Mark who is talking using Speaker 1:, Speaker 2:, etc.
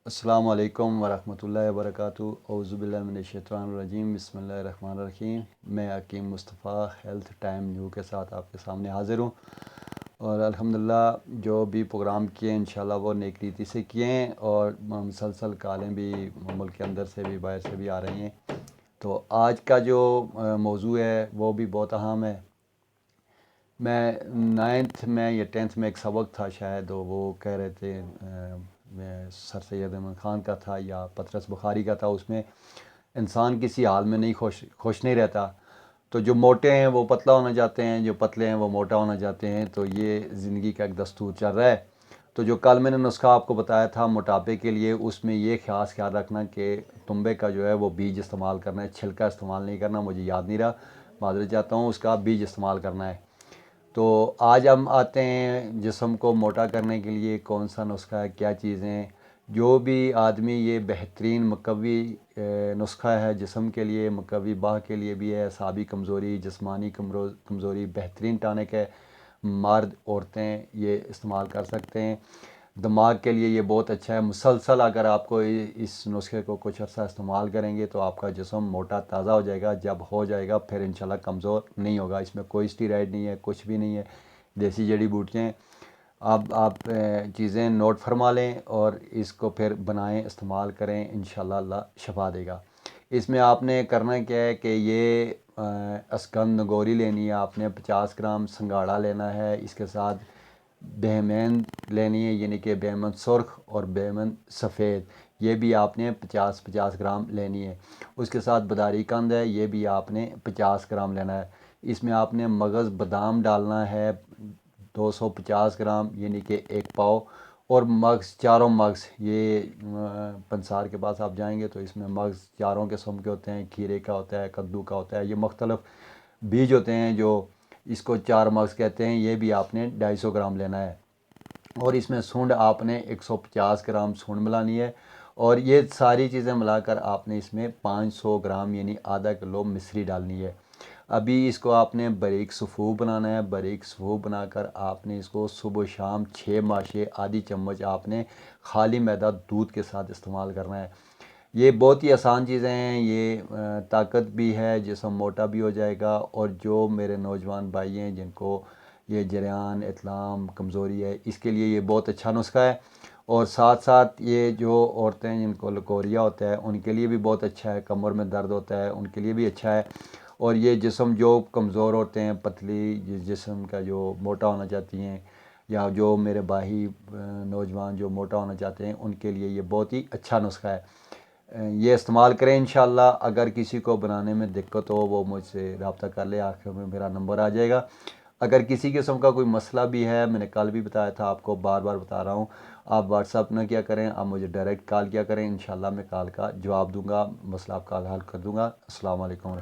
Speaker 1: अस्सलाम वालेकुम वरहमतुल्लाहि वबरकातुहू। औज़ु बिल्लाहि मिनश्शैतानिर रजीम। बिस्मिल्लाहिर रहमानिर रहीम। मैं हकीम मुस्तफ़ा हेल्थ टाइम न्यू के साथ आपके सामने हाज़िर हूँ। और अल्हम्दुलिल्लाह जो भी प्रोग्राम किए इंशाल्लाह वो नेक नीति से किए हैं, और मुसलसल कॉलें भी मुल्क के अंदर से भी बाहर से भी आ रही हैं। तो आज का जो मौजू है वो भी बहुत अहम है। मैं नाइन्थ में या टेंथ में एक सबक था शायद, तो वो कह रहे थे सर सैयद अहमद ख़ान का था या पतरस बुखारी का था। उसमें इंसान किसी हाल में नहीं खुश नहीं रहता। तो जो मोटे हैं वो पतला होना चाहते हैं, जो पतले हैं वो मोटा होना चाहते हैं। तो ये ज़िंदगी का एक दस्तूर चल रहा है। तो जो कल मैंने नुस्खा आपको बताया था मोटापे के लिए, उसमें ये ख़ास ख्याल रखना कि तुम्बे का जो है वो बीज इस्तेमाल करना है, छिलका इस्तेमाल नहीं करना। मुझे याद नहीं रहा, माजरत चाहता हूँ। उसका बीज इस्तेमाल करना है। तो आज हम आते हैं जिस्म को मोटा करने के लिए कौन सा नुस्खा है, क्या चीज़ें। जो भी आदमी, ये बेहतरीन मुकव्वी नुस्खा है जिस्म के लिए, मुकव्वी बाह के लिए भी है। साबी कमज़ोरी, जिस्मानी कमज़ोरी बेहतरीन टॉनिक है। मर्द औरतें ये इस्तेमाल कर सकते हैं। दिमाग के लिए ये बहुत अच्छा है। मुसलसल अगर आपको इस नुस्खे को कुछ अर्सा इस्तेमाल करेंगे तो आपका जिस्म मोटा ताज़ा हो जाएगा। जब हो जाएगा फिर इंशाल्लाह कमज़ोर नहीं होगा। इसमें कोई स्टीरॉयड नहीं है, कुछ भी नहीं है, देसी जड़ी बूटियाँ हैं। अब आप चीज़ें नोट फरमा लें और इसको फिर बनाएं, इस्तेमाल करें, इंशाल्लाह अल्लाह शफा देगा। इसमें आपने करना क्या है कि ये अस्कंद गोरी लेनी है आपने, 50 ग्राम संगाड़ा लेना है। इसके साथ बेहमैन लेनी है, यानी कि बेहमन सुर्ख और बेहमन सफ़ेद, ये भी आपने 50-50 ग्राम लेनी है। उसके साथ बदारी कंद है, ये भी आपने 50 ग्राम लेना है। इसमें आपने मगज़ बादाम डालना है 250 ग्राम, यानी कि एक पाव। और मग्स, चारों मग्स, ये पंसार के पास आप जाएंगे तो इसमें मग्स चारों किस्म के होते हैं। खीरे का होता है, कद्दू का होता है, ये मुख्तलिफ बीज होते हैं जो इसको 4 मग्स कहते हैं। ये भी आपने 250 ग्राम लेना है। और इसमें सूंड आपने 150 ग्राम सूंड मिलानी है। और ये सारी चीज़ें मिलाकर आपने इसमें 500 ग्राम यानी आधा किलो मिश्री डालनी है। अभी इसको आपने बारीक सफ़ूफ बनाना है। बारीक सफ़ूफ बनाकर आपने इसको सुबह शाम 6 माशे आधी चम्मच आपने खाली मैदा दूध के साथ इस्तेमाल करना है। ये बहुत ही आसान चीज़ें हैं। ये ताकत भी है, जिस्म मोटा भी हो जाएगा। और जो मेरे नौजवान भाई हैं जिनको ये जरियान, इतलाम, कमज़ोरी है, इसके लिए ये बहुत अच्छा नुस्खा है। और साथ साथ ये जो औरतें हैं जिनको लकोरिया होता है उनके लिए भी बहुत अच्छा है। कमर में दर्द होता है उनके लिए भी अच्छा है। और ये जिस्म जो कमज़ोर होते हैं, पतली जिस्म का जो मोटा होना चाहती हैं, या जो मेरे भाई नौजवान जो मोटा होना चाहते हैं, उनके लिए ये बहुत ही अच्छा नुस्खा है। ये इस्तेमाल करें इंशाल्लाह। अगर किसी को बनाने में दिक्कत हो वो मुझसे रब्ता कर ले, आखिर में मेरा नंबर आ जाएगा। अगर किसी किस्म का कोई मसला भी है, मैंने कल भी बताया था आपको, बार बार बता रहा हूँ, आप व्हाट्सअप ना किया करें, आप मुझे डायरेक्ट कॉल किया करें। इंशाल्लाह मैं कॉल का जवाब दूंगा, मसला आपका हल कर दूंगा। अस्सलाम वालेकुम।